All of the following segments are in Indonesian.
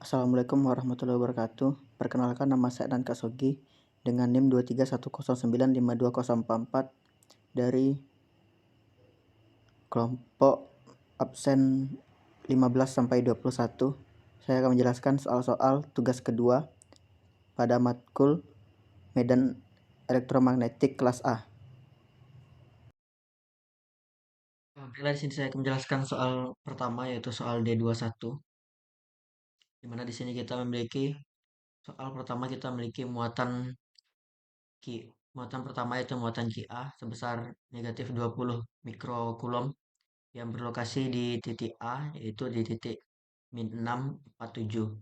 Assalamualaikum warahmatullahi wabarakatuh. Perkenalkan, nama saya Adnan Kasogi dengan NIM 231095204 dari kelompok absen 15 sampai 21. Saya akan menjelaskan soal-soal tugas kedua pada matkul Medan Elektromagnetik kelas A. Baiklah, di sini saya akan menjelaskan soal pertama, yaitu soal D21, di mana di sini kita memiliki soal pertama, kita memiliki Q. Muatan pertama yaitu muatan QA sebesar negatif 20 mikrokulom yang berlokasi di titik A, yaitu di titik min 647.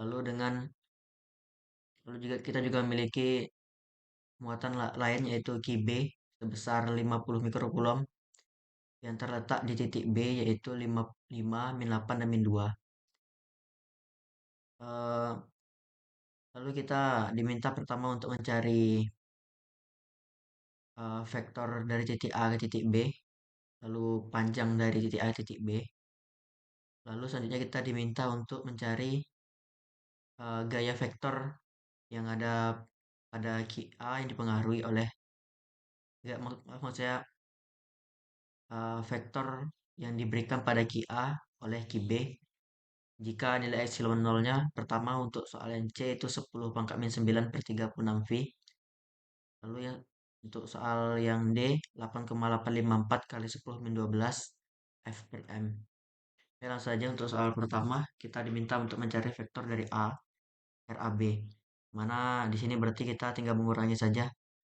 Lalu juga kita juga memiliki muatan lain, yaitu QB sebesar 50 mikrokulom yang terletak di titik B, yaitu 5 min 8 dan min 2. Eh, Lalu kita diminta pertama untuk mencari vektor dari titik A ke titik B, lalu panjang dari titik A ke titik B. Lalu selanjutnya kita diminta untuk mencari gaya vektor yang ada pada QA yang dipengaruhi oleh, ya, maksud saya vektor yang diberikan pada QA oleh QB jika nilai epsilon nolnya pertama untuk soal yang C itu 10 pangkat min 9 per 36 V. Lalu yang untuk soal yang D 8,854 kali 10 min 12 F per M. Oke, langsung saja untuk soal pertama kita diminta untuk mencari vektor dari A, RAB. Mana di sini berarti kita tinggal mengurangi saja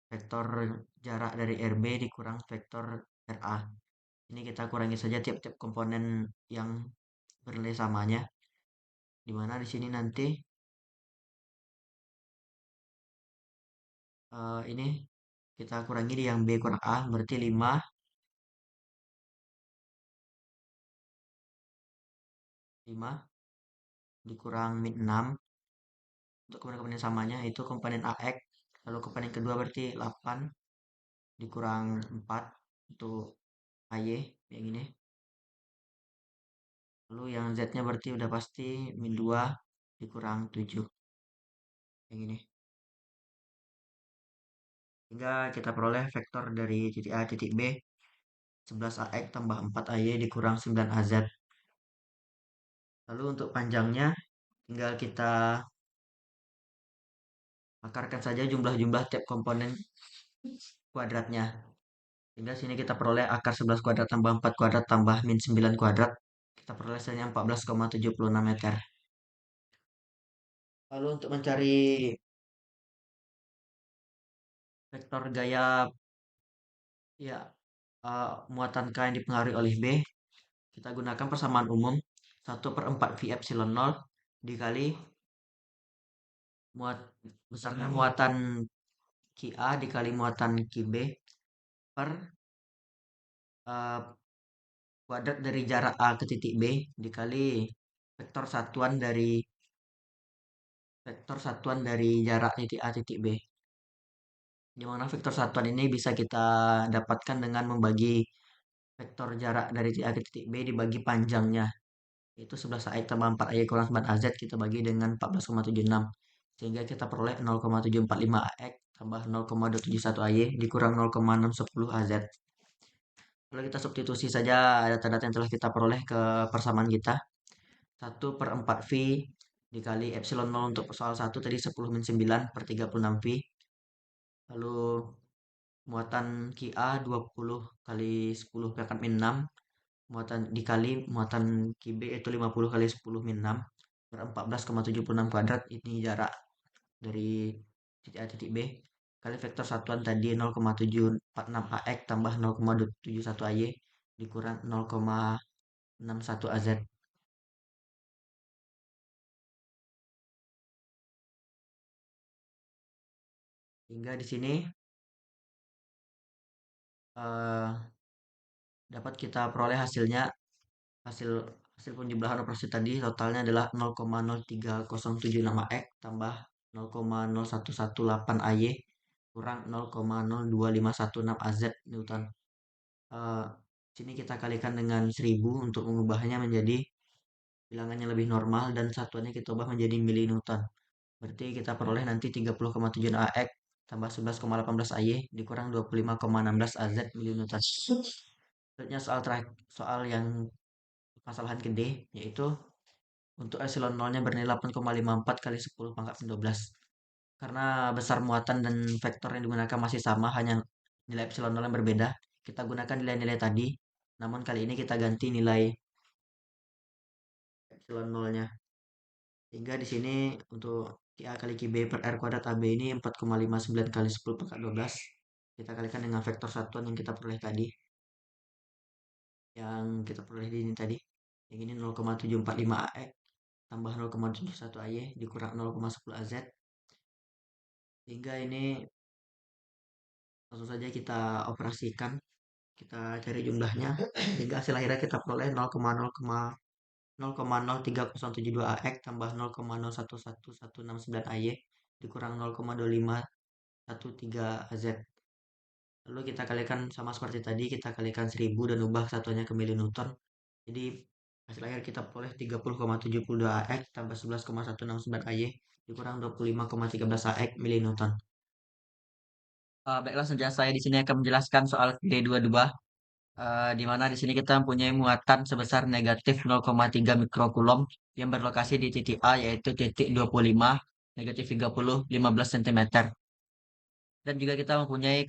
vektor jarak dari RB dikurang vektor RA. Ini kita kurangi saja tiap-tiap komponen yang bernilai samanya. Dimana di sini nanti ini kita kurangi di yang B kurang A, berarti 5 dikurang min 6 untuk komponen samanya itu komponen AX. Lalu komponen kedua berarti 8 dikurang 4 untuk AY yang ini. Lalu yang Z-nya berarti udah pasti min 2 dikurang 7 yang ini. Hingga kita peroleh vektor dari titik A titik B 11AX tambah 4AY dikurang 9AZ. Lalu untuk panjangnya tinggal kita akarkan saja jumlah-jumlah tiap komponen kuadratnya. Sehingga sini kita peroleh akar 11 kuadrat tambah 4 kuadrat tambah min 9 kuadrat. Kita peroleh hasilnya 14,76 meter. Lalu untuk mencari vektor gaya, ya, muatan K yang dipengaruhi oleh B, kita gunakan persamaan umum 1/4 V epsilon 0 dikali besarnya muatan QA dikali muatan QB per kuadrat dari jarak A ke titik B dikali vektor satuan dari jarak titik A titik B. Di mana vektor satuan ini bisa kita dapatkan dengan membagi vektor jarak dari titik A ke titik B dibagi panjangnya. Itu 11AX tambah 4AY kurang 9AZ kita bagi dengan 14,76. Sehingga kita peroleh 0,745AX tambah 0,271AY dikurang 0,610AZ. Lalu kita substitusi saja data-data yang telah kita peroleh ke persamaan kita. 1/4 V dikali epsilon 0 untuk soal 1 tadi 10 min 9 per 36 V. Lalu muatan QA 20 kali 10 pangkat min 6 muatan dikali muatan QB itu 50 kali 10 min 6 per 14,76 kuadrat. Ini jarak dari titik A titik B kali vektor satuan tadi 0,746 AX tambah 0,271 AY dikurang 0,61 AZ. Hingga di sini eh, dapat kita peroleh hasilnya, hasil hasil penjumlahan operasi tadi totalnya adalah 0,03076 AX tambah 0,0118 AY kurang 0,02516 AZ Newton. Sini kita kalikan dengan 1000 untuk mengubahnya menjadi bilangannya lebih normal dan satuannya kita ubah menjadi milinewton. Berarti kita peroleh nanti 30,7 AX tambah 11,18 AY dikurang 25,16 AZ milinewton. Selanjutnya soal yang kesalahan gede, yaitu untuk epsilon nolnya bernilai 8,54 kali 10 pangkat 12. Karena besar muatan dan vektor yang digunakan masih sama, hanya nilai epsilon nol yang berbeda. Kita gunakan nilai-nilai tadi, namun kali ini kita ganti nilai epsilon nolnya. Sehingga di sini untuk QA kali QB per R kuadrat AB ini 4,59 kali 10 pangkat 12. Kita kalikan dengan vektor satuan yang kita peroleh tadi. Yang kita peroleh di ini tadi. Yang ini 0,745 AE tambah 0,71 AY dikurang 0,10 AZ. Sehingga ini langsung saja kita operasikan. Kita cari jumlahnya. Sehingga hasil akhirnya kita peroleh 0,00372 AX tambah 0,011169 AY dikurang 0,2513 AZ. Lalu kita kalikan sama seperti tadi, kita kalikan 1000 dan ubah satuannya ke milinewton. Jadi hasil akhir kita peroleh 30,72 AX tambah 11,169 AY dikurang 25,13 AX milinewton. Baiklah, saja saya di sini akan menjelaskan soal D22, di mana di sini kita mempunyai muatan sebesar negatif 0,3 mikrokulom yang berlokasi di titik A, yaitu titik 25, negatif 30, 15 cm. Dan juga kita mempunyai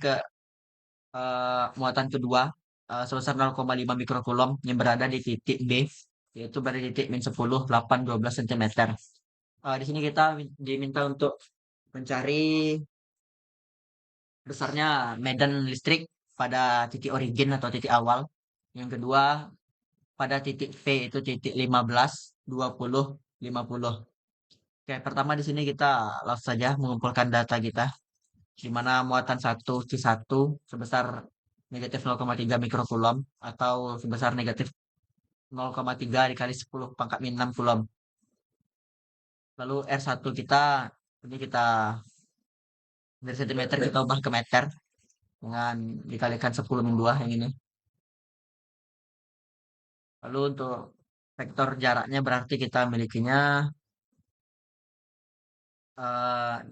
muatan kedua sebesar 0,5 mikrokulom yang berada di titik B, yaitu pada titik min 10, 8, 12 cm. Di sini kita diminta untuk mencari besarnya medan listrik pada titik origin atau titik awal. Yang kedua, pada titik V itu titik 15, 20, 50. Oke, pertama di sini kita langsung saja mengumpulkan data kita, di mana muatan 1 C1 sebesar negatif 0,3 mikrokulom atau sebesar negatif 0,3 dikali 10 pangkat min 6 kulom. Lalu R1 kita, ini kita dari cm kita ubah ke meter dengan dikalikan 10 min 2 yang ini. Lalu untuk vektor jaraknya berarti kita milikinya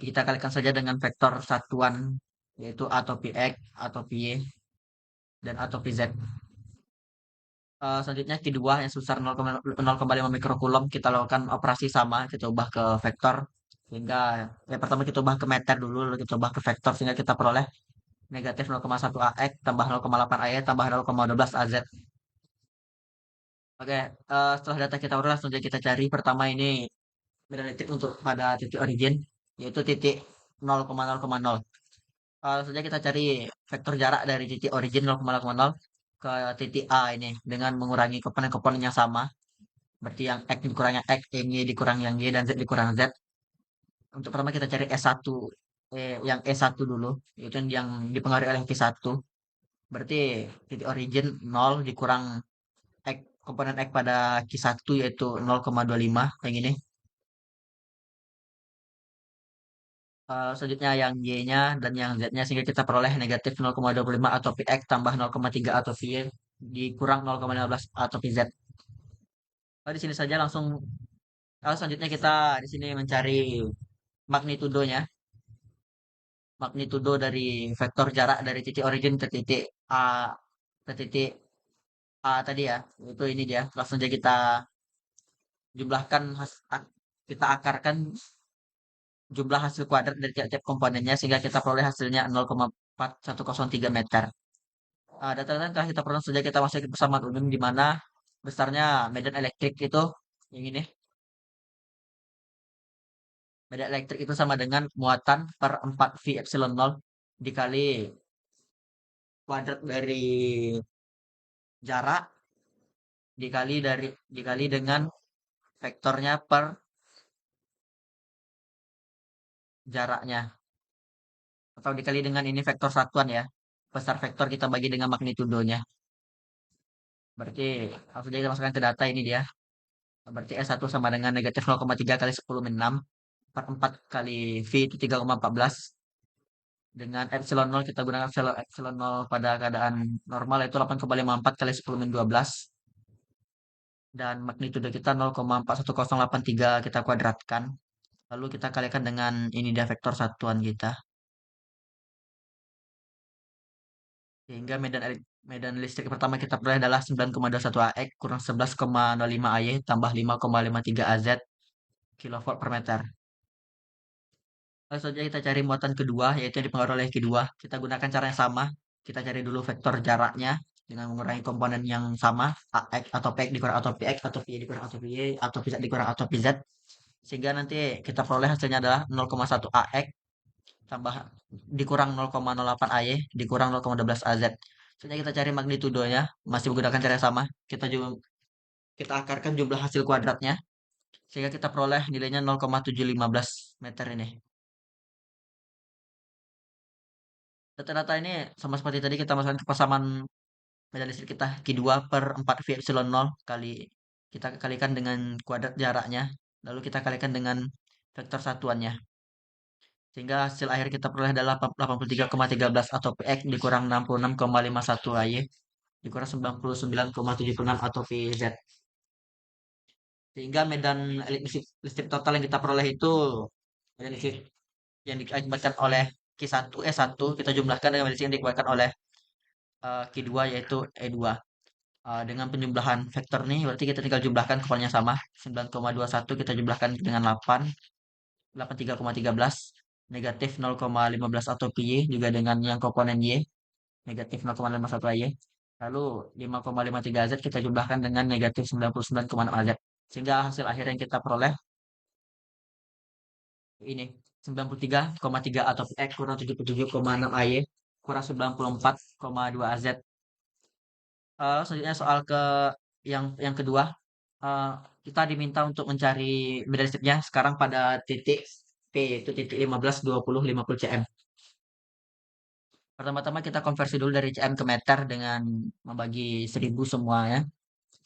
kita kalikan saja dengan vektor satuan, yaitu atau Px atau Py dan atau Pz. Selanjutnya kedua yang sebesar 0,5 mikrokulom kita lakukan operasi sama, kita ubah ke vektor sehingga yang pertama kita ubah ke meter dulu, lalu kita ubah ke vektor sehingga kita peroleh negatif 0,1 AX tambah 0,8 AY tambah 0,12 AZ. Oke, setelah data kita udah langsung aja kita cari. Pertama ini medan elektrik untuk pada titik origin, yaitu titik 0,0,0. Langsung saja kita cari vektor jarak dari titik origin 0,0,0 ke titik A ini dengan mengurangi komponen-komponen yang sama. Berarti yang X dikurang yang X, Y dikurang yang Y, dan Z dikurang Z. Untuk pertama kita cari S1, yang E1 dulu, yaitu yang dipengaruhi oleh Q1. Berarti titik origin 0 dikurang X, komponen X pada Q1 yaitu 0,25 yang ini. Selanjutnya yang Y-nya dan yang Z-nya sehingga kita peroleh negatif 0,25 atau Px tambah 0,3 atau Py dikurang 0,15 atau Pz. Di sini saja langsung. Selanjutnya kita di sini mencari magnitudonya. Magnitudo dari vektor jarak dari titik origin ke titik A, ke titik A tadi ya. Itu ini dia. Langsung saja kita jumlahkan, kita akarkan jumlah hasil kuadrat dari tiap-tiap komponennya sehingga kita peroleh hasilnya 0,4103 meter. Data-data yang telah kita peroleh saja kita masuk ke persamaan umum di mana besarnya medan elektrik itu yang ini. Medan elektrik itu sama dengan muatan per 4 V epsilon 0 dikali kuadrat dari jarak dikali dengan vektornya per jaraknya atau dikali dengan ini vektor satuan ya. Besar vektor kita bagi dengan magnitudonya. Berarti langsung saja kita masukkan ke data ini dia. Berarti S1 sama dengan negatif 0,3 kali 10 min 6 per 4 kali V itu 3,14. Dengan epsilon 0 kita gunakan epsilon 0 pada keadaan normal yaitu 8,54 kali 10 min 12. dan magnitudo kita 0,41083 kita kuadratkan. Lalu kita kalikan dengan ini dia vektor satuan kita. Sehingga medan listrik pertama kita peroleh adalah 9,21 AX kurang 11,05 AY tambah 5,53 AZ kilowatt per meter. Langsung saja kita cari muatan kedua, yaitu yang dipengaruhi oleh kedua. Kita gunakan cara yang sama. Kita cari dulu vektor jaraknya dengan mengurangi komponen yang sama, AX atau PX dikurang atau PX atau PY dikurang atau PY atau PZ dikurang atau PZ. Sehingga nanti kita peroleh hasilnya adalah 0,1 AX tambah dikurang 0,08 AY dikurang 0,12 AZ. Selanjutnya kita cari magnitudonya, masih menggunakan cara yang sama. Kita akarkan jumlah hasil kuadratnya sehingga kita peroleh nilainya 0,715 meter ini. Data-data ini sama seperti tadi kita masukkan ke persamaan medan listrik kita Q2 per 4 V epsilon 0 kali kita kalikan dengan kuadrat jaraknya, lalu kita kalikan dengan vektor satuannya. Sehingga hasil akhir kita peroleh adalah 83,13 atau Px dikurang 66,51 AY dikurang 99,76 atau Pz. Sehingga medan listrik total yang kita peroleh itu medan listrik yang diakibatkan oleh Q1 E1 kita jumlahkan dengan medan listrik yang diakibatkan oleh Q2 yaitu E2. Dengan penjumlahan vektor nih berarti kita tinggal jumlahkan komponennya sama 9,21 kita jumlahkan dengan 8 83,13 negatif 0,15 atau pi juga dengan yang komponen y negatif 0,51 y lalu 5,53 z kita jumlahkan dengan negatif 99,6 az sehingga hasil akhir yang kita peroleh ini 93,3 atau x kurang 77,6 ay kurang 94,2 az. Selanjutnya soal ke yang kedua, eh, kita diminta untuk mencari medan listriknya sekarang pada titik P yaitu titik 15, 20, 50 cm. Pertama-tama kita konversi dulu dari cm ke meter dengan membagi 1000 semuanya.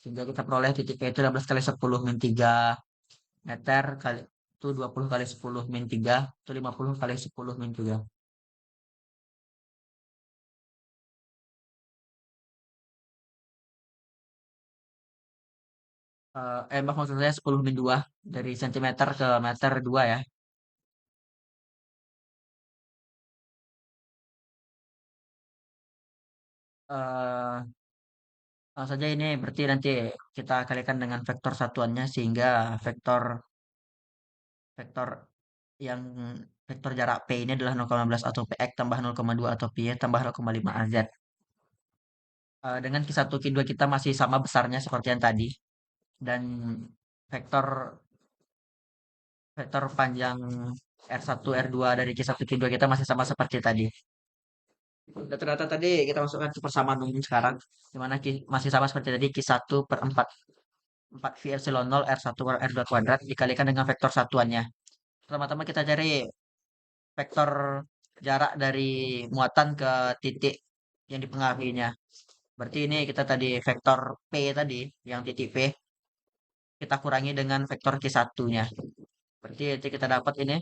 Sehingga kita peroleh titik P itu 16 kali 10 min 3 meter kali itu 20 kali 10 min 3 itu 50 kali 10 min 3. Maksud saya 10 min 2 dari sentimeter ke meter 2 ya. Eh Langsung saja ini berarti nanti kita kalikan dengan vektor satuannya sehingga vektor vektor yang vektor jarak P ini adalah 0,15 atau Px tambah 0,2 atau Py tambah 0,5 Az. Dengan Q1 Q2 kita masih sama besarnya seperti yang tadi dan vektor vektor panjang R1 R2 dari Q1 Q2 kita masih sama seperti tadi. Data-data tadi kita masukkan ke persamaan umum sekarang di mana masih sama seperti tadi Q1 per 4 4 V epsilon 0 R1 per R2 kuadrat dikalikan dengan vektor satuannya. Pertama-tama kita cari vektor jarak dari muatan ke titik yang dipengaruhinya. Berarti ini kita tadi vektor P tadi, yang titik P, kita kurangi dengan vektor Q1-nya. Berarti nanti kita dapat ini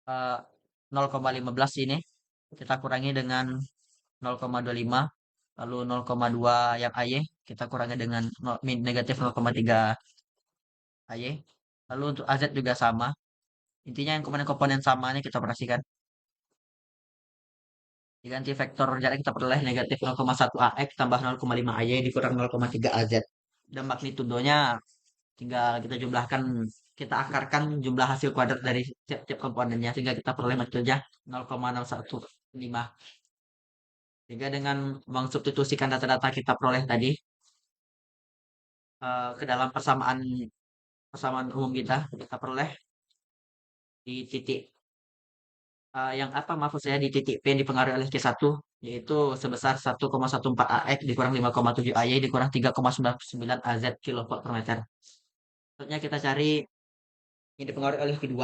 0,15 ini kita kurangi dengan 0,25 lalu 0,2 yang AY kita kurangi dengan negatif 0,3 AY. Lalu untuk AZ juga sama. Intinya yang komponen-komponen sama ini kita operasikan. Diganti vektor jarak kita peroleh negatif 0,1 AX tambah 0,5 AY dikurang 0,3 AZ. Dan magnitudonya tinggal kita jumlahkan, kita akarkan jumlah hasil kuadrat dari tiap komponennya sehingga kita peroleh magnitudonya 0,615. Sehingga dengan mengsubstitusikan data-data kita peroleh tadi ke dalam persamaan persamaan umum kita peroleh di titik yang apa maksud saya di titik P yang dipengaruhi oleh Q1 yaitu sebesar 1,14 AX dikurang 5,7 AY dikurang 3,99 AZ kilowatt per meter. Selanjutnya kita cari yang dipengaruhi oleh Q2.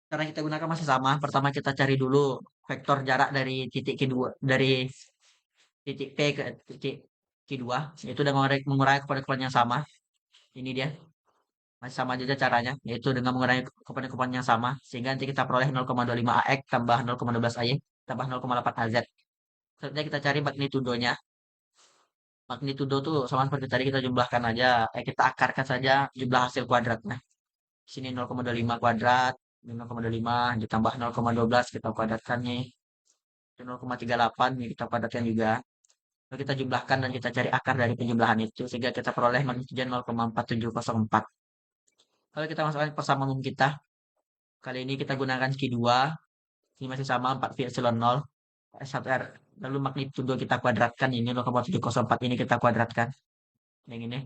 Cara kita gunakan masih sama. Pertama kita cari dulu vektor jarak dari titik Q2 dari titik P ke titik Q2 yaitu dengan mengurangi komponen yang sama. Ini dia. Masih sama aja caranya, yaitu dengan mengurangi komponen-komponen yang sama, sehingga nanti kita peroleh 0,25 AX tambah 0,12 AY tambah 0,8 AZ. Selanjutnya kita cari magnitudonya. Magnitudo tuh sama seperti tadi kita jumlahkan aja, kita akarkan saja jumlah hasil kuadratnya. Di sini 0,25 kuadrat, 0,25 ditambah 0,12 kita kuadratkan nih. Itu 0,38 nih kita kuadratkan juga. Lalu kita jumlahkan dan kita cari akar dari penjumlahan itu sehingga kita peroleh magnitudo 0,4704. Kalau kita masukkan persamaan umum kita, kali ini kita gunakan Q2, ini masih sama 4 pi epsilon 0 S1R. Lalu magnitudo kita kuadratkan ini 0,704 ini kita kuadratkan. Yang ini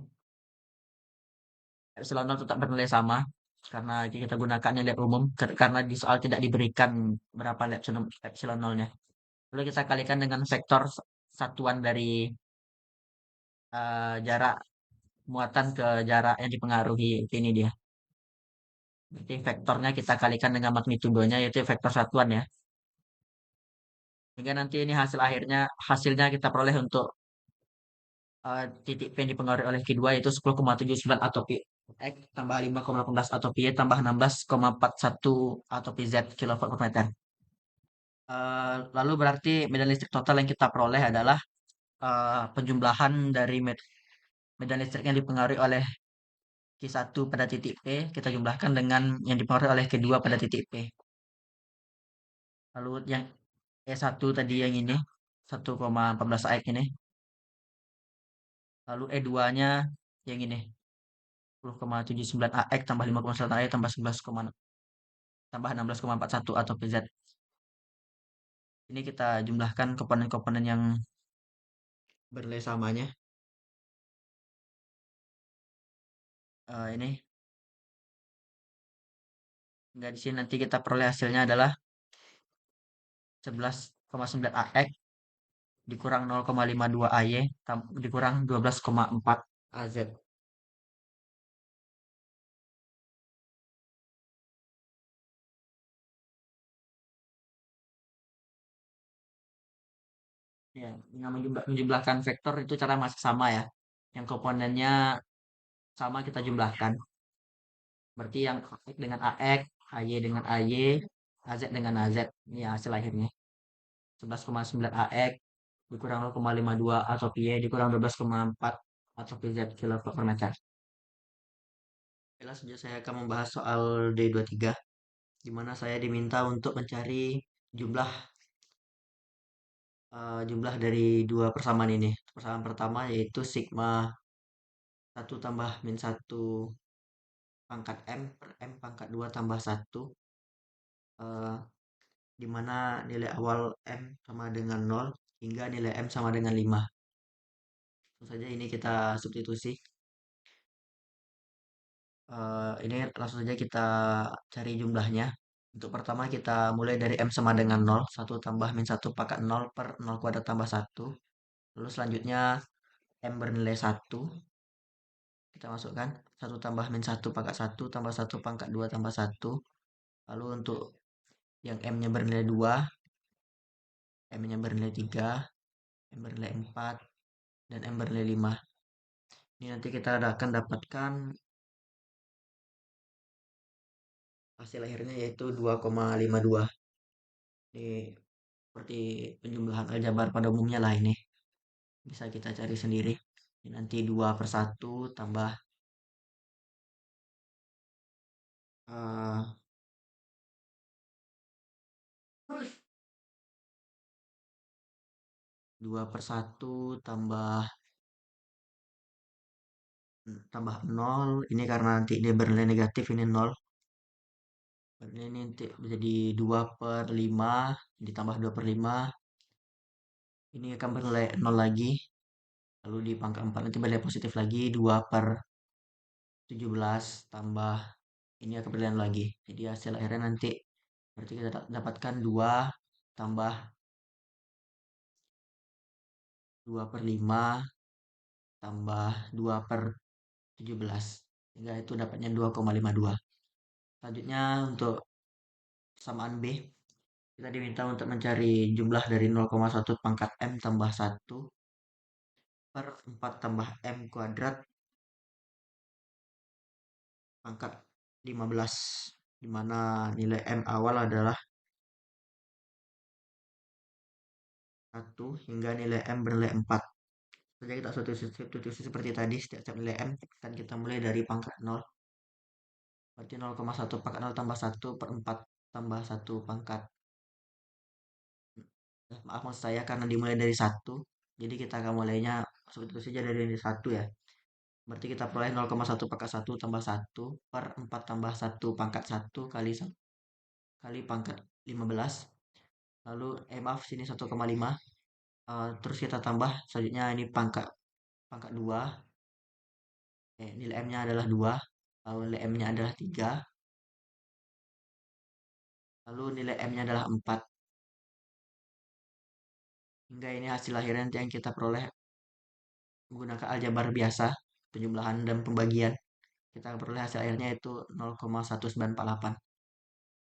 epsilon 0 tetap bernilai sama karena kita gunakan nilai umum karena di soal tidak diberikan berapa epsilon 0-nya. Lalu kita kalikan dengan vektor satuan dari jarak muatan ke jarak yang dipengaruhi. Ini dia. Berarti vektornya kita kalikan dengan magnitudonya yaitu vektor satuan ya. Sehingga nanti ini hasilnya kita peroleh untuk titik P yang dipengaruhi oleh Q2 yaitu 10,79 atau pi X tambah 5,18 atau pi Y tambah 16,41 atau pi Z kilowatt per meter. Lalu berarti medan listrik total yang kita peroleh adalah penjumlahan dari medan listrik yang dipengaruhi oleh Q1 pada titik P kita jumlahkan dengan yang dipengaruhi oleh Q2 pada titik P. Lalu yang E1 tadi yang ini 1,14 AX ini. Lalu E2-nya yang ini 10,79 AX tambah 5,1 AX tambah 11, tambah 16,41 atau PZ. Ini kita jumlahkan komponen-komponen yang bernilai samanya. Ini enggak di sini nanti kita peroleh hasilnya adalah 11,9 AX dikurang 0,52 AY dikurang 12,4 AZ. Ya, dengan menjumlahkan vektor itu cara masih sama ya. Yang komponennya sama kita jumlahkan. Berarti yang X dengan AX, AY dengan AY, AZ dengan AZ. Ini hasil akhirnya. 11,9 AX dikurang 0,52 atau pi dikurang 12,4 atau PZ kilowatt per meter. Jelas saja saya akan membahas soal D23 di mana saya diminta untuk mencari jumlah jumlah dari dua persamaan ini. Persamaan pertama yaitu sigma 1 tambah min 1 pangkat M per M pangkat 2 tambah 1 eh, di mana nilai awal M sama dengan 0 hingga nilai M sama dengan 5. Langsung saja ini kita substitusi. Ini langsung saja kita cari jumlahnya. Untuk pertama kita mulai dari M sama dengan 0, 1 tambah min 1 pangkat 0 per 0 kuadrat tambah 1. Lalu selanjutnya M bernilai 1. Kita masukkan 1 tambah min 1 pangkat 1 tambah 1 pangkat 2 tambah 1. Lalu untuk yang M-nya bernilai 2, M-nya bernilai 3, M bernilai 4, dan M bernilai 5. Ini nanti kita akan dapatkan hasil akhirnya yaitu 2,52. Ini seperti penjumlahan aljabar pada umumnya lah ini. Bisa kita cari sendiri. Ini nanti 2 per 1 tambah 2 per 1 tambah tambah 0. Ini karena nanti dia bernilai negatif ini 0. Berarti ini nanti menjadi 2 per 5 ditambah 2 per 5. Ini akan bernilai 0 lagi. Lalu di pangkat 4 nanti bernilai positif lagi 2 per 17 tambah ini akan bernilai 0 lagi. Jadi hasil akhirnya nanti berarti kita dapatkan 2 tambah 2 per 5 tambah 2 per 17. Sehingga itu dapatnya 2,52. Selanjutnya untuk persamaan B, kita diminta untuk mencari jumlah dari 0,1 pangkat M tambah 1 per 4 tambah M kuadrat pangkat 15. Di mana nilai M awal adalah 1 hingga nilai M bernilai 4. Saja kita substitusi seperti tadi, setiap nilai M kan kita mulai dari pangkat nol. Berarti 0,1 pangkat nol tambah satu per 4 tambah satu pangkat. Maaf maksud saya karena dimulai dari satu, jadi kita akan mulainya substitusi saja dari satu ya. Berarti kita peroleh 0,1 pangkat satu tambah satu per 4 tambah satu pangkat satu kali pangkat 15. Lalu, maaf sini 1,5. Terus kita tambah selanjutnya ini pangkat pangkat 2. Nilai M-nya adalah 2. Lalu nilai M-nya adalah 3. Lalu nilai M-nya adalah 4. Hingga ini hasil akhirnya nanti yang kita peroleh menggunakan aljabar biasa, penjumlahan dan pembagian. Kita peroleh hasil akhirnya itu 0,1948.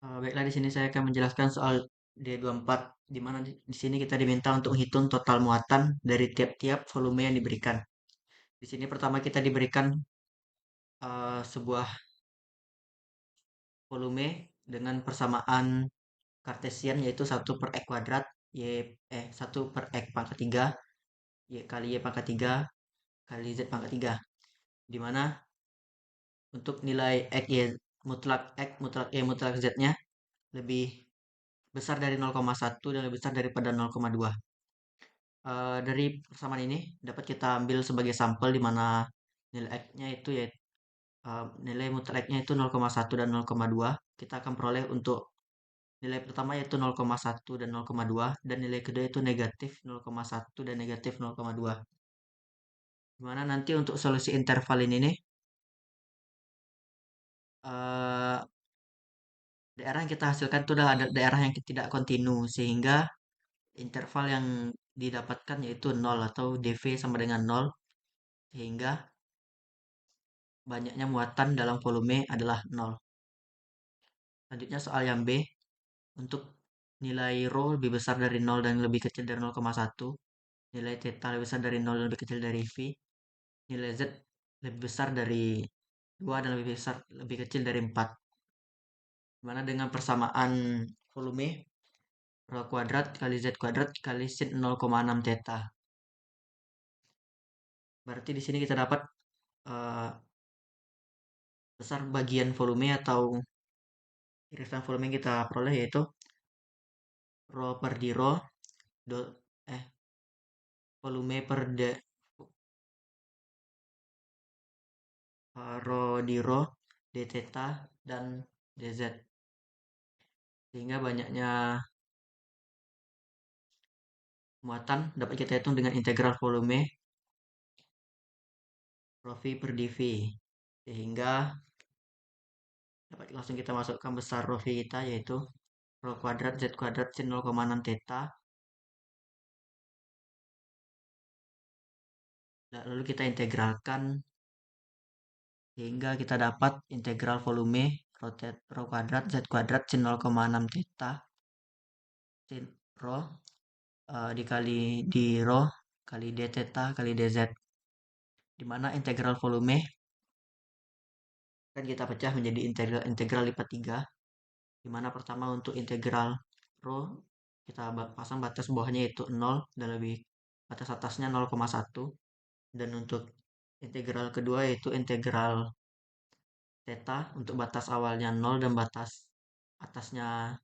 Baiklah, di sini saya akan menjelaskan soal D24, di mana di sini kita diminta untuk menghitung total muatan dari tiap-tiap volume yang diberikan. Di sini pertama kita diberikan sebuah volume dengan persamaan Kartesian yaitu satu per X kuadrat satu per X pangkat 3 Y kali Y pangkat 3 kali Z pangkat 3, di mana untuk nilai X mutlak Y mutlak Z-nya lebih besar dari 0,1 dan lebih besar daripada 0,2. Dari persamaan ini dapat kita ambil sebagai sampel di mana nilai X-nya itu ya nilai mutlak X-nya itu 0,1 dan 0,2. Kita akan peroleh untuk nilai pertama yaitu 0,1 dan 0,2 dan nilai kedua itu negatif 0,1 dan negatif 0,2. Dimana nanti untuk solusi interval ini nih eh, daerah yang kita hasilkan itu adalah ada daerah yang tidak kontinu sehingga interval yang didapatkan yaitu 0 atau dV sama dengan 0 sehingga banyaknya muatan dalam volume adalah 0. Selanjutnya soal yang B, untuk nilai rho lebih besar dari 0 dan lebih kecil dari 0,1, nilai theta lebih besar dari 0 dan lebih kecil dari V, nilai Z lebih besar dari 2 dan lebih kecil dari 4. Dimana dengan persamaan volume rho kuadrat kali Z kuadrat kali sin 0,6 theta. Berarti di sini kita dapat eh, besar bagian volume atau irisan volume yang kita peroleh yaitu rho per di rho do, eh, volume per de, rho di rho d theta dan dz, sehingga banyaknya muatan dapat kita hitung dengan integral volume rho v per dv, sehingga dapat langsung kita masukkan besar rho v kita yaitu rho kuadrat z kuadrat sin 0,6 theta. Lalu kita integralkan hingga kita dapat integral volume rho kuadrat z kuadrat sin 0,6 theta sin rho dikali di rho kali d theta kali dz, di mana integral volume kan kita pecah menjadi integral lipat 3, di mana pertama untuk integral rho kita pasang batas bawahnya yaitu 0 dan lebih batas atasnya 0,1, dan untuk integral kedua yaitu integral theta untuk batas awalnya 0 dan batas atasnya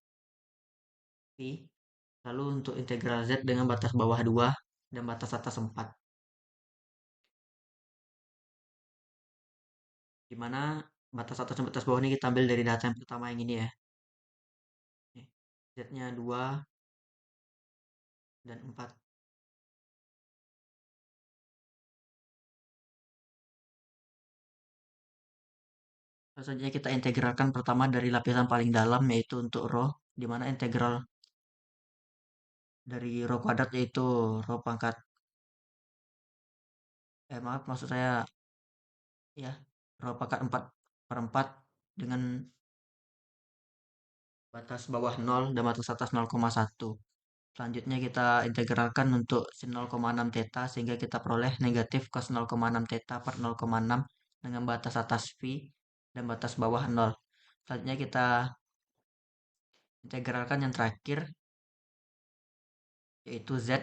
pi. Lalu untuk integral z dengan batas bawah 2 dan batas atas 4. Di mana batas atas dan batas bawah ini kita ambil dari data yang pertama yang ini ya. Z-nya 2 dan 4. Lalu selanjutnya kita integralkan pertama dari lapisan paling dalam yaitu untuk rho, di mana integral dari rho kuadrat yaitu rho pangkat maaf maksud saya ya rho pangkat 4 per 4 dengan batas bawah 0 dan batas atas 0,1. Selanjutnya kita integralkan untuk sin 0,6 theta sehingga kita peroleh negatif cos 0,6 theta per 0,6 dengan batas atas V dan batas bawah 0. Selanjutnya kita integralkan yang terakhir yaitu Z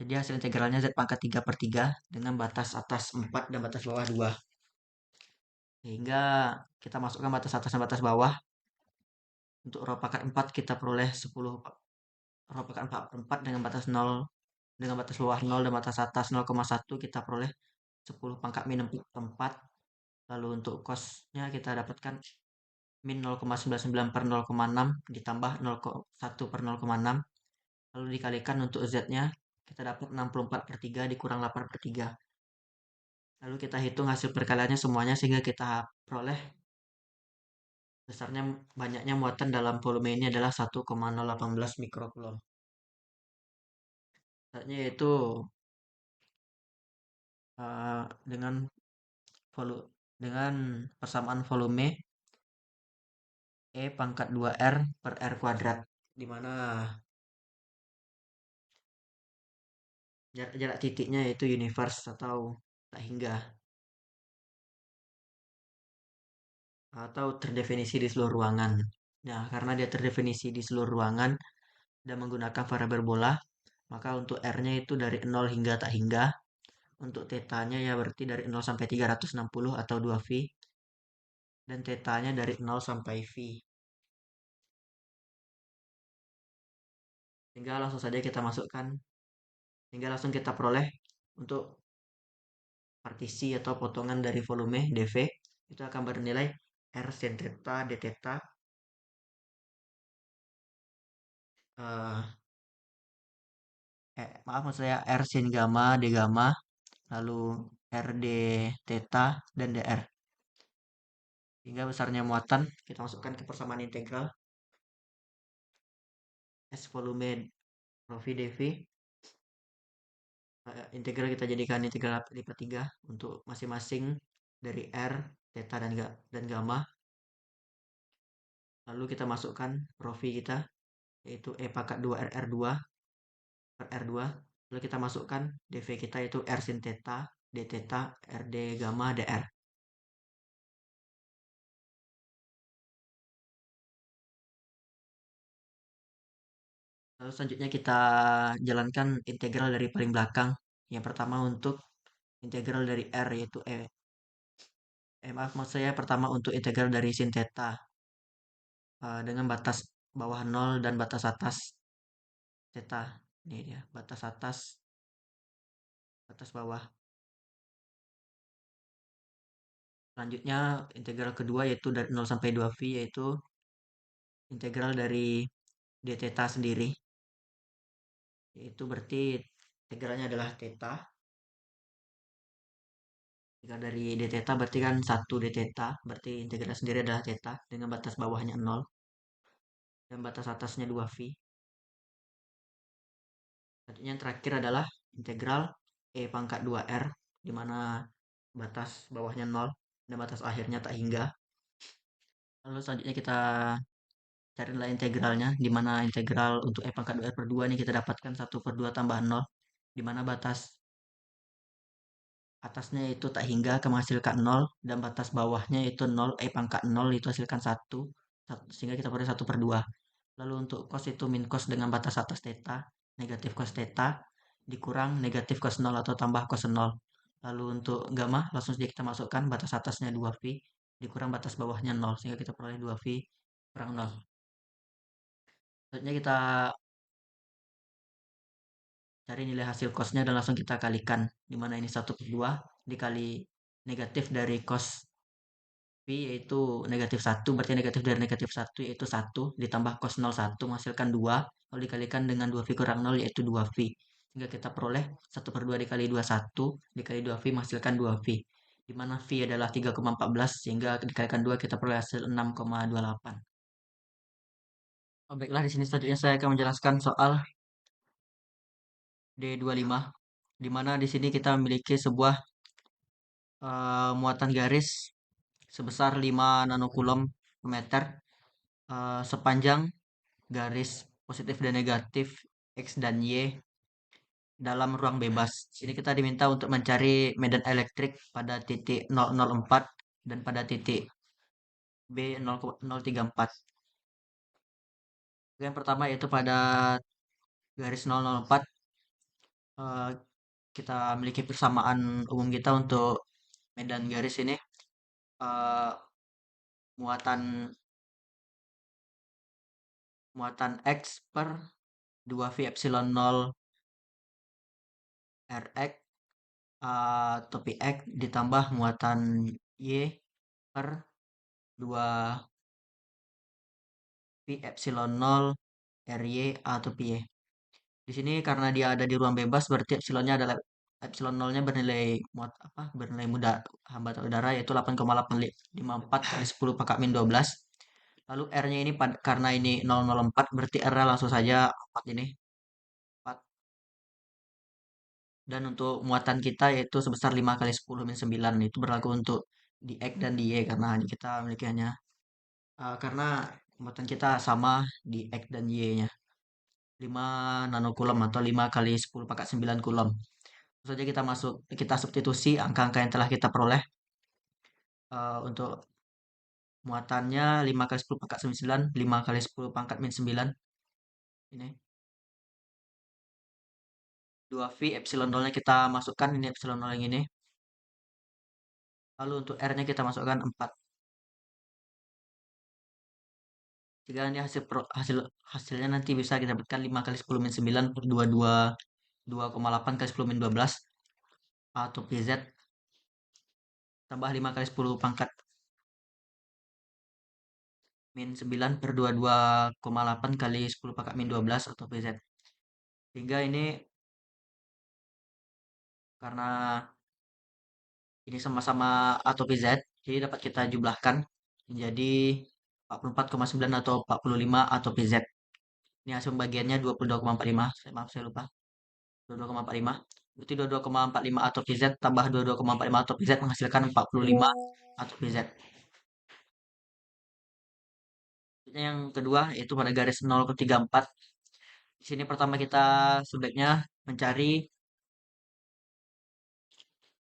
Jadi hasil integralnya Z pangkat 3 per 3 dengan batas atas 4 dan batas bawah 2. Sehingga kita masukkan batas atas dan batas bawah. Untuk rho pangkat 4 kita peroleh 10 rho pangkat 4 per 4 dengan batas 0 dengan batas bawah 0 dan batas atas 0,1 kita peroleh 10 pangkat min 4. Lalu untuk cosnya kita dapatkan min 0,99 per 0,6 ditambah 0,1 per 0,6. Lalu dikalikan untuk Z-nya kita dapat 64 per 3 dikurang 8 per 3. Lalu kita hitung hasil perkaliannya semuanya sehingga kita peroleh besarnya banyaknya muatan dalam volume ini adalah 1,018 mikrokulom. Artinya yaitu dengan dengan persamaan volume E pangkat 2R per R kuadrat, di mana jarak titiknya yaitu universe atau tak hingga, atau terdefinisi di seluruh ruangan. Nah, karena dia terdefinisi di seluruh ruangan dan menggunakan variabel bola, maka untuk R-nya itu dari 0 hingga tak hingga. Untuk θ-nya ya berarti dari 0 sampai 360 atau 2V. Dan θ-nya dari 0 sampai V. Tinggal langsung saja kita masukkan. Tinggal langsung kita peroleh untuk partisi atau potongan dari volume dV. Itu akan bernilai R sin theta d theta maaf maksud saya R sin gamma d gamma, lalu R d theta dan dr. Hingga besarnya muatan kita masukkan ke persamaan integral S volume rho v dv. Integral kita jadikan integral lipat 3 untuk masing-masing dari R, theta dan gamma. Lalu kita masukkan rho v kita yaitu E pangkat 2 RR2 per R2. Lalu kita masukkan dV kita itu R sin theta, d theta, RD gamma, dr. Lalu selanjutnya kita jalankan integral dari paling belakang. Yang pertama untuk integral dari R yaitu maaf maksud saya pertama untuk integral dari sin theta dengan batas bawah 0 dan batas atas theta. Ini dia batas atas, batas bawah. Selanjutnya integral kedua yaitu dari 0 sampai 2V yaitu integral dari d theta sendiri. Yaitu berarti integralnya adalah theta. Jika dari d theta berarti kan 1 d theta, berarti integral sendiri adalah theta dengan batas bawahnya 0 dan batas atasnya 2V. Selanjutnya yang terakhir adalah integral E pangkat 2R, di mana batas bawahnya 0 dan batas akhirnya tak hingga. Lalu selanjutnya kita carilah integralnya, di mana integral untuk E pangkat 2R per 2 ini kita dapatkan 1 per 2 tambah 0, di mana batas atasnya itu tak hingga akan menghasilkan 0 dan batas bawahnya itu 0, pangkat 0 itu hasilkan 1, sehingga kita peroleh 1 per 2. Lalu untuk cos itu min cos dengan batas atas theta, negatif cos theta, dikurang negatif cos 0 atau tambah cos 0. Lalu untuk gamma langsung saja kita masukkan batas atasnya 2V, dikurang batas bawahnya 0, sehingga kita peroleh 2V kurang 0. Selanjutnya kita cari nilai hasil cosnya dan langsung kita kalikan, dimana ini 1 per 2 dikali negatif dari cos V yaitu negatif 1, berarti negatif dari negatif 1 yaitu 1 ditambah cos 01 menghasilkan 2, lalu dikalikan dengan 2V kurang 0 yaitu 2V. Sehingga kita peroleh 1 per 2 dikali 21 dikali 2V menghasilkan 2V. Di mana V adalah 3,14 sehingga dikalikan 2 kita peroleh hasil 6,28. Oh, baiklah, di sini selanjutnya saya akan menjelaskan soal D25, di mana di sini kita memiliki sebuah muatan garis sebesar 5 nanokulom per meter sepanjang garis positif dan negatif X dan Y dalam ruang bebas. Sini kita diminta untuk mencari medan elektrik pada titik 004 dan pada titik B 0,034. Yang pertama yaitu pada garis 004 eh, kita memiliki persamaan umum kita untuk medan garis ini. eh, muatan muatan X per 2V epsilon 0 Rx atau Px ditambah muatan Y per 2 V epsilon 0 Ry atau Py. Di sini karena dia ada di ruang bebas berarti epsilonnya adalah epsilon 0-nya bernilai bernilai muda hambatan udara yaitu 8,854 kali 10 pangkat min 12. Lalu R-nya ini karena ini 004 berarti R-nya langsung saja 4 ini. 4. Dan untuk muatan kita yaitu sebesar 5 kali 10 min 9. Itu berlaku untuk di X dan di Y karena kita memiliki hanya karena muatan kita sama di X dan Y-nya. 5 nanokulom atau 5 kali 10 pangkat 9 kulom. Langsung saja kita substitusi angka-angka yang telah kita peroleh untuk muatannya 5 kali 10 pangkat 9, 5 kali 10 pangkat min 9. Ini 2V epsilon 0-nya kita masukkan ini epsilon 0 yang ini. Lalu untuk R-nya kita masukkan 4. Jika ini hasilnya nanti bisa kita dapatkan 5 kali 10 min 9 per 2,8 kali 10 min 12 atau PZ tambah 5 kali 10 pangkat min 9 per 22,8 kali 10 pangkat min 12 atau PZ. Sehingga ini karena ini sama-sama atau PZ, jadi dapat kita jumlahkan menjadi 44,9 atau 45 atau PZ. Ini hasil pembagiannya 22,45. Maaf, saya lupa. 22,45. Berarti 22,45 atau PZ tambah 22,45 atau PZ menghasilkan 45 atau PZ. Yang kedua yaitu pada garis 0,34. Di sini pertama kita sebaiknya mencari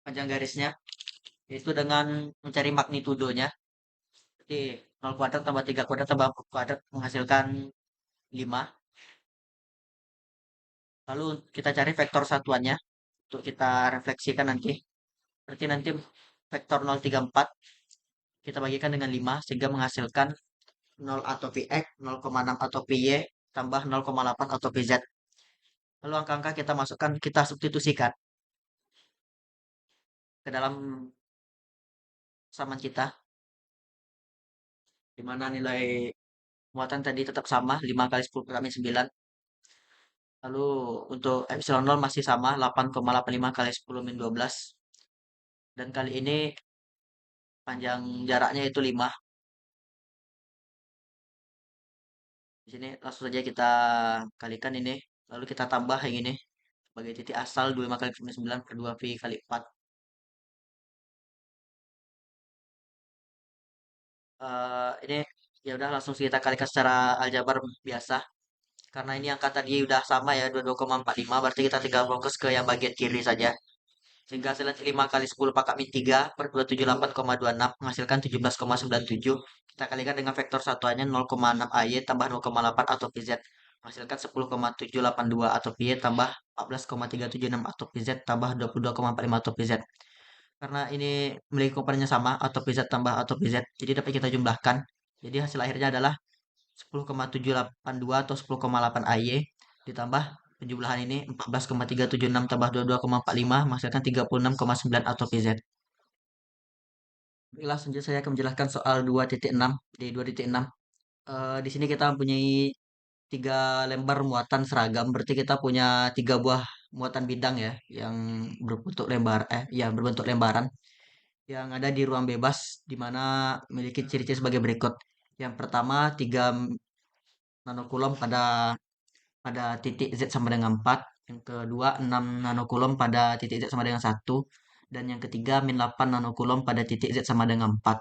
panjang garisnya yaitu dengan mencari magnitudonya. Jadi 0 kuadrat tambah 3 kuadrat tambah 4 kuadrat menghasilkan 5. Lalu kita cari vektor satuannya untuk kita refleksikan nanti. Berarti nanti vektor 0,34 kita bagikan dengan 5 sehingga menghasilkan 0 atau Px, 0,6 atau Py, tambah 0,8 atau Pz. Lalu angka-angka kita masukkan, kita substitusikan ke dalam samaan kita, di mana nilai muatan tadi tetap sama, 5 kali 10 per min 9. Lalu untuk epsilon 0 masih sama, 8,85 kali 10 min 12. Dan kali ini panjang jaraknya itu 5. Di sini langsung saja kita kalikan ini, lalu kita tambah yang ini sebagai titik asal 25 kali 9 per 2 pi kali 4. Ini ya udah langsung kita kalikan secara aljabar biasa. Karena ini angka tadi udah sama ya 22,45 berarti kita tinggal fokus ke yang bagian kiri saja. Sehingga hasilnya 5 kali 10 pangkat min 3 per 278,26 menghasilkan 17,97. Kita kalikan dengan vektor satuannya 0,6 AY tambah 0,8 atau PZ menghasilkan 10,782 atau PY tambah 14,376 atau PZ tambah 22,45 atau PZ. Karena ini memiliki komponennya sama atau PZ tambah atau PZ, jadi dapat kita jumlahkan. Jadi hasil akhirnya adalah 10,782 atau 10,8 AY ditambah penjumlahan ini 14,376 tambah 22,45 menghasilkan 36,9 atau PZ. Baiklah, selanjutnya saya akan menjelaskan soal 2.6 di 2.6. Di sini kita mempunyai tiga lembar muatan seragam, berarti kita punya tiga buah muatan bidang ya, yang berbentuk lembaran yang ada di ruang bebas, di mana memiliki ciri-ciri sebagai berikut. Yang pertama, 3 nanokulom pada titik Z sama dengan 4. Yang kedua, 6 nanokulom pada titik Z sama dengan 1. Dan yang ketiga, min 8 nanokulom pada titik Z sama dengan 4.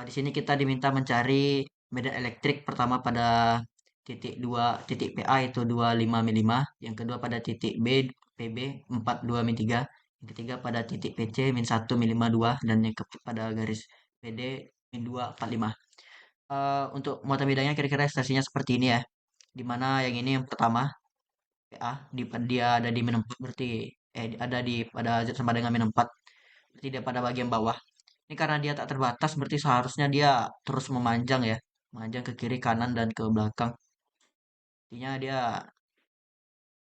Di sini kita diminta mencari medan elektrik pertama pada titik 2 titik PA itu 25 min 5, yang kedua pada titik B PB 42 min 3, yang ketiga pada titik PC min 1 min 52 dan yang pada garis PD min 2 45. Untuk muatan bidangnya kira-kira ekspresinya seperti ini ya. Dimana yang ini yang pertama A, dia ada di min 4 berarti, ada di pada Z sama dengan min 4, berarti dia pada bagian bawah. Ini karena dia tak terbatas, berarti seharusnya dia terus memanjang ya, memanjang ke kiri, kanan, dan ke belakang. Artinya dia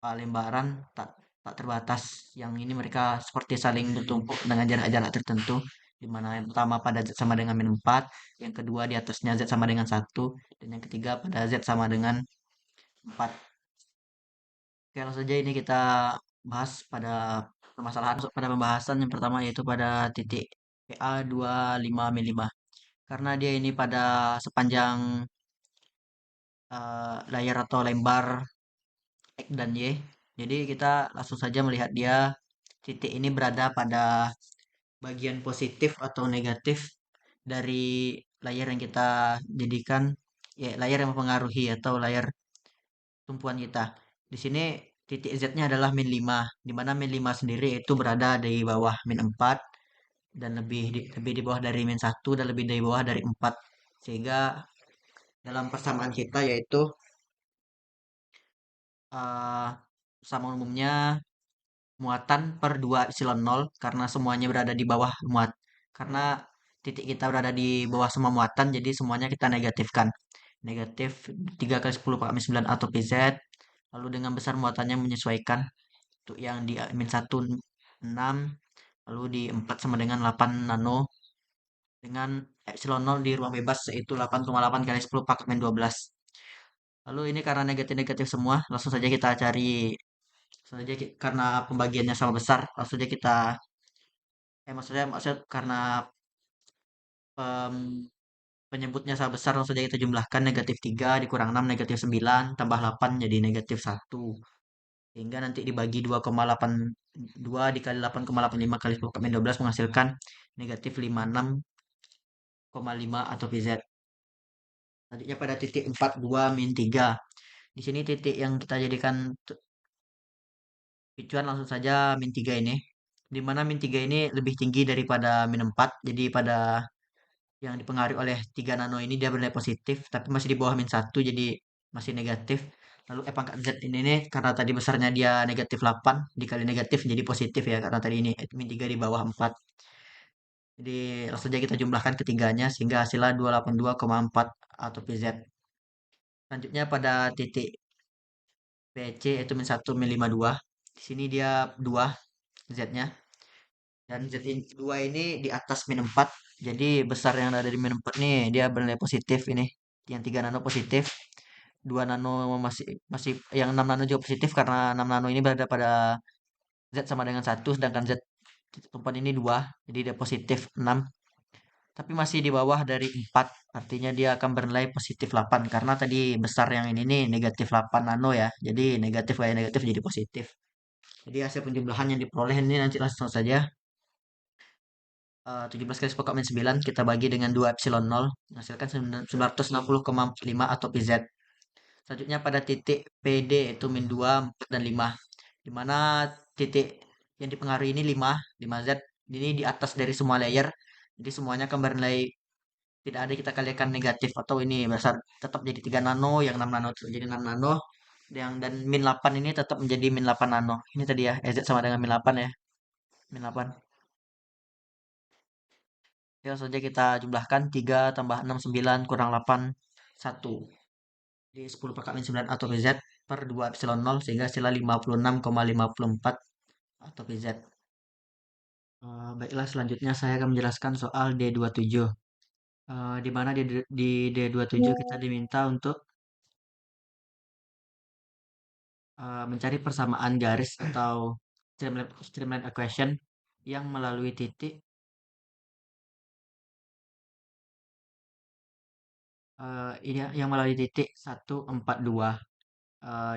lembaran tak tak terbatas. Yang ini mereka seperti saling bertumpuk dengan jarak-jarak tertentu, di mana yang pertama pada Z sama dengan min 4, yang kedua di atasnya Z sama dengan 1, dan yang ketiga pada Z sama dengan 4. Oke, langsung saja ini kita bahas pada permasalahan, masuk pada pembahasan yang pertama yaitu pada titik PA 25 min 5. Karena dia ini pada sepanjang layar atau lembar X dan Y. Jadi kita langsung saja melihat dia titik ini berada pada bagian positif atau negatif dari layar yang kita jadikan, ya layar yang mempengaruhi atau layar tumpuan kita. Di sini titik Z-nya adalah min 5, di mana min 5 sendiri itu berada di bawah min 4 dan lebih di bawah dari min 1 dan lebih di bawah dari 4. Sehingga dalam persamaan kita yaitu eh sama umumnya muatan per 2 epsilon nol, karena semuanya berada di bawah karena titik kita berada di bawah semua muatan, jadi semuanya kita negatifkan. Negatif 3 kali 10 pangkat min 9 atau PZ, lalu dengan besar muatannya menyesuaikan. Untuk yang di min 1 6, lalu di 4 sama dengan 8 nano, dengan epsilon nol di ruang bebas yaitu 8,8 kali 10 pangkat min 12. Lalu ini karena negatif-negatif semua, langsung saja kita cari. Langsung saja karena pembagiannya sama besar, langsung saja kita maksudnya karena em, penyebutnya sama besar, langsung saja kita jumlahkan. Negatif 3 dikurang 6 negatif 9 tambah 8 jadi negatif 1. Sehingga nanti dibagi 2,82 dikali 8,85 kali 10 kali 12 menghasilkan negatif 56,5 atau PZ. Selanjutnya pada titik 42 min 3. Di sini titik yang kita jadikan picuan langsung saja min 3 ini. Di mana min 3 ini lebih tinggi daripada min 4. Jadi pada yang dipengaruhi oleh 3 nano ini dia bernilai positif, tapi masih di bawah min 1 jadi masih negatif. Lalu E pangkat Z ini nih, karena tadi besarnya dia negatif 8 dikali negatif jadi positif ya, karena tadi ini min 3 di bawah 4. Jadi langsung saja kita jumlahkan ketiganya sehingga hasilnya 282,4 atau PZ. Selanjutnya pada titik PC yaitu min 1 min 52. Di sini dia 2 Z-nya. Dan Z 2 ini di atas min 4. Jadi besar yang ada di min 4 nih dia bernilai positif ini. Yang 3 nano positif, 2 nano masih masih yang 6 nano juga positif karena 6 nano ini berada pada Z sama dengan 1, sedangkan Z tempat ini 2, jadi dia positif 6. Tapi masih di bawah dari 4, artinya dia akan bernilai positif 8 karena tadi besar yang ini nih negatif 8 nano ya. Jadi negatif kayak negatif jadi positif. Jadi hasil penjumlahan yang diperoleh ini nanti langsung saja 17 kali 10 min 9 kita bagi dengan 2 epsilon nol menghasilkan 960,5 atau PZ. Selanjutnya pada titik PD itu min 2, 4, dan 5. Di mana titik yang dipengaruhi ini 5, 5Z ini di atas dari semua layer. Jadi semuanya akan bernilai, tidak ada kita kalikan negatif atau ini besar, tetap jadi 3 nano, yang 6 nano tetap jadi 6 nano, dan min 8 ini tetap menjadi min 8 nano. Ini tadi ya, EZ sama dengan min 8 ya, min 8. Ya, langsung saja kita jumlahkan 3 tambah 6 9 kurang 8 1. Di 10 pangkat min 9 atau PZ per 2 epsilon nol sehingga hasilnya 56,54 atau PZ. Baiklah, selanjutnya saya akan menjelaskan soal D27. Di mana di D27 kita diminta untuk mencari persamaan garis atau streamline equation yang melalui titik ini ya, yang melalui titik 142.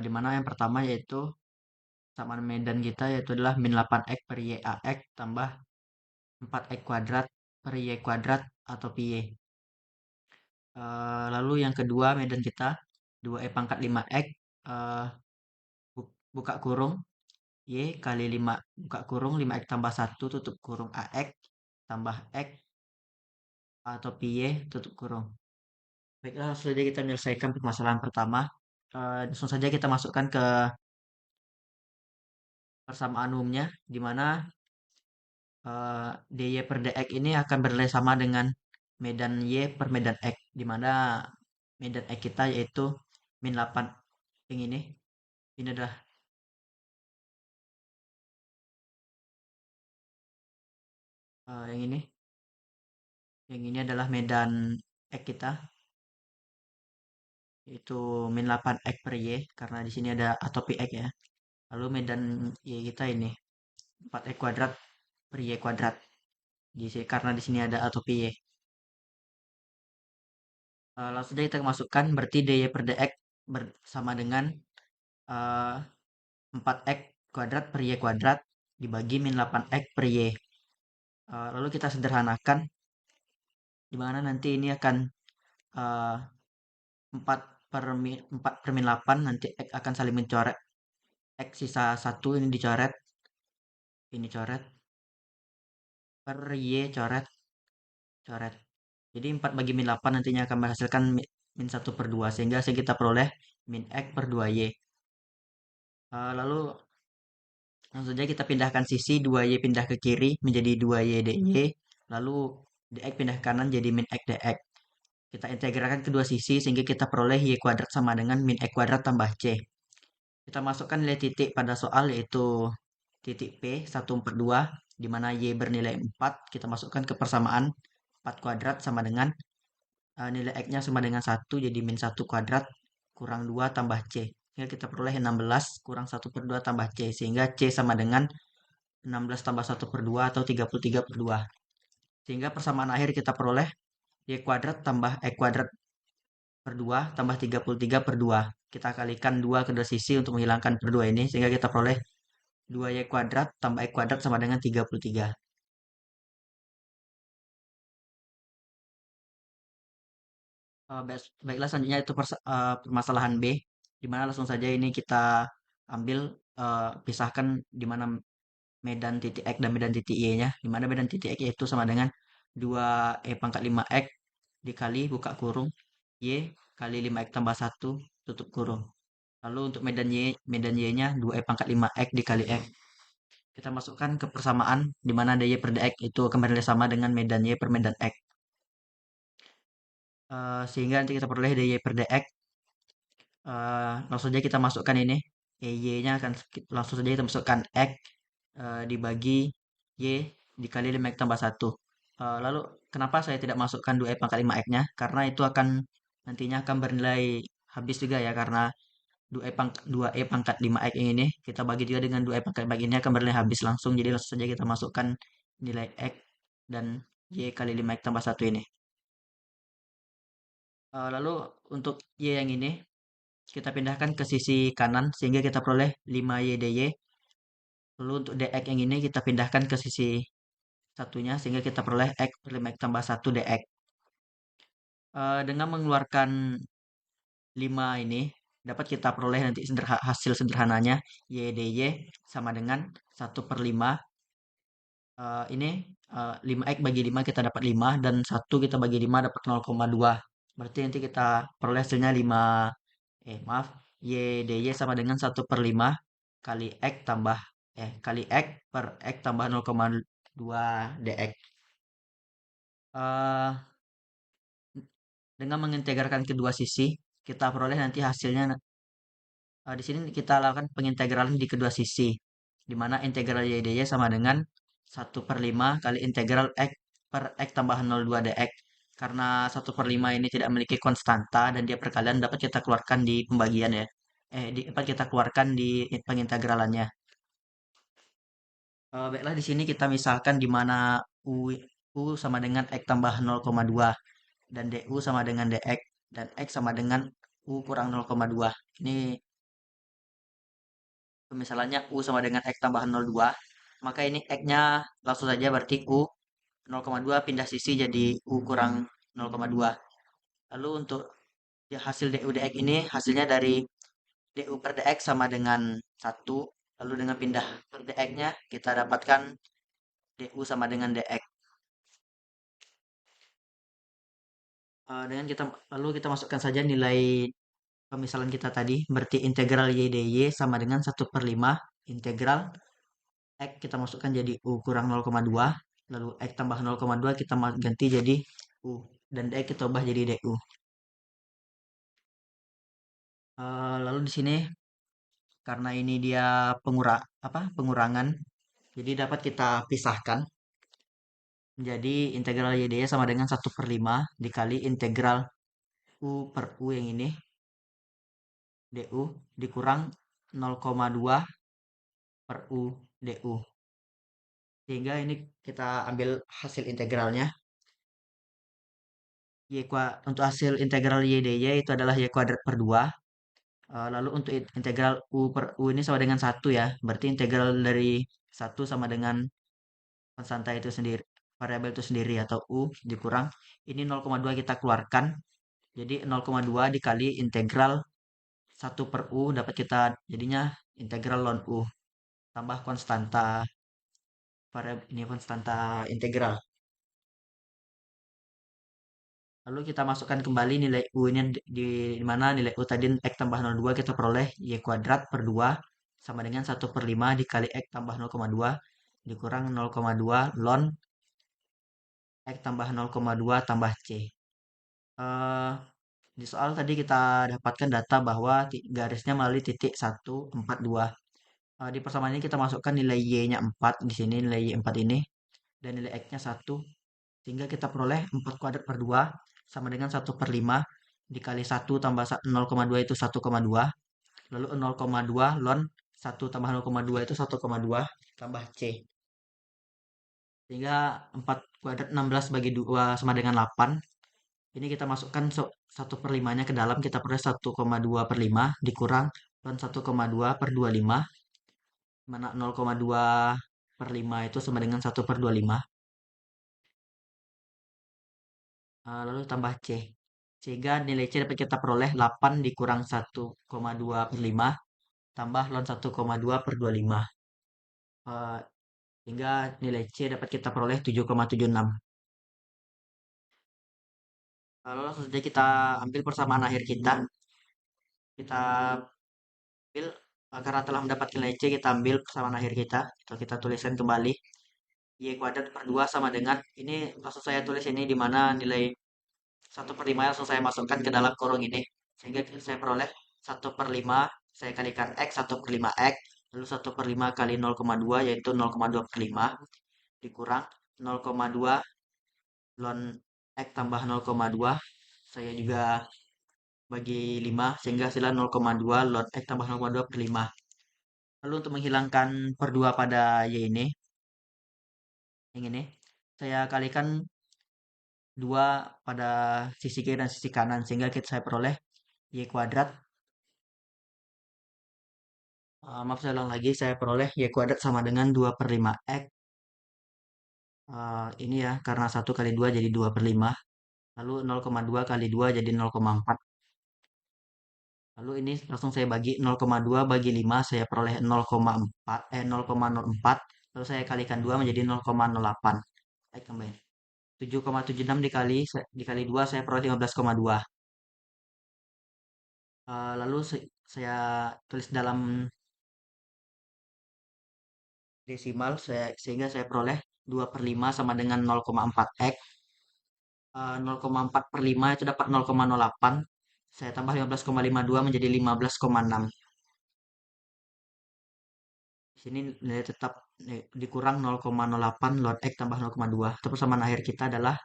Di mana yang pertama yaitu persamaan medan kita yaitu adalah min 8x per YAX tambah 4x kuadrat per Y kuadrat atau pi Y. Lalu yang kedua medan kita 2e pangkat 5x, eh, buka kurung Y kali 5 buka kurung 5x tambah 1 tutup kurung AX tambah X atau pi Y tutup kurung. Baiklah, langsung saja kita menyelesaikan permasalahan pertama. Langsung saja kita masukkan ke persamaan umumnya, di mana dy per dx ini akan bernilai sama dengan medan y per medan x, di mana medan x kita yaitu min 8. Yang ini adalah yang ini adalah medan x kita, yaitu min 8 x per y, karena di sini ada atopi x ya. Lalu medan y kita ini 4x kuadrat per y kuadrat, karena di sini ada atopi y. Langsung saja kita masukkan, berarti dy per dx bersama dengan eh, 4x kuadrat per y kuadrat dibagi min 8x per y. Lalu kita sederhanakan, di mana nanti ini akan eh, 4 4 per min 8, nanti x akan saling mencoret. X sisa 1 ini dicoret, ini coret, per y coret, coret. Jadi 4 bagi min 8 nantinya akan menghasilkan min 1 per 2, sehingga kita peroleh min x per 2y. Lalu langsung saja kita pindahkan sisi, 2y pindah ke kiri menjadi 2y dy, lalu dx pindah ke kanan jadi min x dx. Kita integralkan kedua sisi sehingga kita peroleh y kuadrat sama dengan min x kuadrat tambah c. Kita masukkan nilai titik pada soal, yaitu titik P 142, di mana y bernilai 4. Kita masukkan ke persamaan 4 kuadrat sama dengan nilai x-nya sama dengan 1, jadi min 1 kuadrat kurang 2 tambah c. Sehingga kita peroleh 16 kurang 1 per 2 tambah c, sehingga c sama dengan 16 tambah 1 per 2 atau 33 per 2. Sehingga persamaan akhir kita peroleh y kuadrat tambah x kuadrat per 2 tambah 33 per 2. Kita kalikan 2 kedua sisi untuk menghilangkan per 2 ini, sehingga kita peroleh 2y kuadrat tambah x kuadrat sama dengan 33. Baiklah, selanjutnya itu permasalahan B, di mana langsung saja ini kita ambil, pisahkan di mana medan titik X dan medan titik Y-nya, di mana medan titik X itu sama dengan 2e pangkat 5x dikali buka kurung Y kali 5x tambah 1 tutup kurung. Lalu untuk medan Y-nya 2e pangkat 5x dikali X. Kita masukkan ke persamaan, di mana dy per dx itu akan bernilai sama dengan medan Y per medan X. Sehingga nanti kita peroleh dy per dx, langsung saja kita masukkan ini, y-nya akan langsung saja kita masukkan x dibagi y dikali 5x tambah 1. Lalu kenapa saya tidak masukkan 2e pangkat 5x-nya? Karena itu akan nantinya akan bernilai habis juga ya, karena 2e pangkat 5x ini kita bagi juga dengan 2e pangkat 5x ini akan bernilai habis langsung. Jadi langsung saja kita masukkan nilai x dan y kali 5x tambah 1 ini. Lalu untuk y yang ini kita pindahkan ke sisi kanan sehingga kita peroleh 5y dy. Lalu untuk dx yang ini kita pindahkan ke sisi satunya sehingga kita peroleh x per 5x tambah 1 dx. Dengan mengeluarkan 5 ini dapat kita peroleh nanti hasil sederhananya y dy sama dengan 1 per 5. Ini 5x bagi 5 kita dapat 5, dan 1 kita bagi 5 dapat 0,2. Berarti nanti kita peroleh hasilnya 5, maaf, y dy sama dengan 1 per 5 kali x tambah kali x per x tambah 0,2 dx. Eh, dengan mengintegralkan kedua sisi, kita peroleh nanti hasilnya. Di sini kita lakukan pengintegralan di kedua sisi, di mana integral y dy sama dengan 1/5 kali integral x per x tambah 0,2 dx. Karena 1/5 ini tidak memiliki konstanta dan dia perkalian, dapat kita keluarkan di pembagian ya. Dapat kita keluarkan di pengintegralannya. Baiklah, di sini kita misalkan di mana u sama dengan x tambah 0,2 dan du sama dengan dx dan x sama dengan u kurang 0,2. Ini misalnya U sama dengan X tambah 0,2, maka ini X-nya langsung saja berarti U 0,2 pindah sisi jadi U kurang 0,2. Lalu untuk hasil DU DX ini hasilnya dari DU per DX sama dengan 1. Lalu dengan pindah per DX-nya kita dapatkan DU sama dengan DX. Dengan kita lalu kita masukkan saja nilai pemisalan kita tadi, berarti integral y dy sama dengan 1/5 integral X kita masukkan jadi U kurang 0,2. Lalu X tambah 0,2 kita ganti jadi U. Dan D kita ubah jadi DU. Lalu di sini karena ini dia pengurangan, jadi dapat kita pisahkan. Jadi integral YD sama dengan 1/5 dikali integral U per U yang ini, DU, dikurang 0,2 per U DU. Sehingga ini kita ambil hasil integralnya. Untuk hasil integral YDY itu adalah Y kuadrat per 2. Lalu untuk integral U per U ini sama dengan 1 ya. Berarti integral dari 1 sama dengan konstanta itu sendiri, variabel itu sendiri atau U dikurang. Ini 0,2 kita keluarkan. Jadi 0,2 dikali integral 1 per U dapat kita jadinya integral ln U. Tambah konstanta variabel ini konstanta integral. Lalu kita masukkan kembali nilai U ini di mana nilai U tadi X tambah 0,2 kita peroleh Y kuadrat per 2 sama dengan 1/5 dikali X tambah 0,2 dikurang 0,2 ln X tambah 0,2 tambah C. Eh, di soal tadi kita dapatkan data bahwa garisnya melalui titik 1, 4, 2. Di persamaan ini kita masukkan nilai Y-nya 4 di sini nilai Y4 ini dan nilai X-nya 1. Sehingga kita peroleh 4 kuadrat per 2 sama dengan 1/5 dikali 1 tambah 0,2 itu 1,2. Lalu 0,2 ln 1 tambah 0,2 itu 1,2 tambah C. Sehingga 4 kuadrat 16 bagi 2 sama dengan 8. Ini kita masukkan 1/5-nya ke dalam. Kita peroleh 1,2/5 dikurang ln 1,2 per 25. Mana 0,2/5 itu sama dengan 1/25. Lalu tambah C. Sehingga nilai C dapat kita peroleh 8 dikurang 1,2/5 tambah ln 1,2 per 25. Eh, Hingga nilai C dapat kita peroleh 7,76. Lalu langsung saja kita ambil persamaan akhir kita. Kita ambil, karena telah mendapatkan nilai C, kita ambil persamaan akhir kita. Kita tuliskan kembali. Y kuadrat per 2 sama dengan, ini langsung saya tulis ini di mana nilai 1/5 langsung saya masukkan ke dalam kurung ini. Sehingga saya peroleh 1/5 saya kalikan X, 1/5 X. Lalu 1/5 kali 0,2 yaitu 0,2/5 dikurang 0,2 ln X tambah 0,2. Saya juga bagi 5 sehingga hasilnya 0,2 ln X tambah 0,2/5. Lalu untuk menghilangkan per 2 pada Y ini, yang ini, saya kalikan 2 pada sisi kiri dan sisi kanan sehingga saya peroleh Y kuadrat. Maaf saya ulang lagi, saya peroleh Y kuadrat sama dengan 2/5 X. Ini ya, karena 1 kali 2 jadi 2/5. Lalu 0,2 kali 2 jadi 0,4. Lalu ini langsung saya bagi 0,2 bagi 5, saya peroleh 0,4. Lalu saya kalikan 2 menjadi 0,08. Baik, tambahin. 7,76 dikali 2 saya peroleh 15,2. Lalu saya tulis dalam desimal sehingga saya peroleh 2/5 sama dengan 0,4 X. 0,4/5 itu dapat 0,08. Saya tambah 15,52 menjadi 15,6. Di sini nilai tetap dikurang 0,08 ln X tambah 0,2. Atau persamaan akhir kita adalah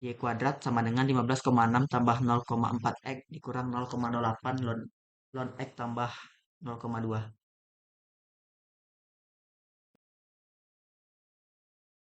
Y kuadrat sama dengan 15,6 tambah 0,4 X dikurang 0,08 ln X tambah 0,2.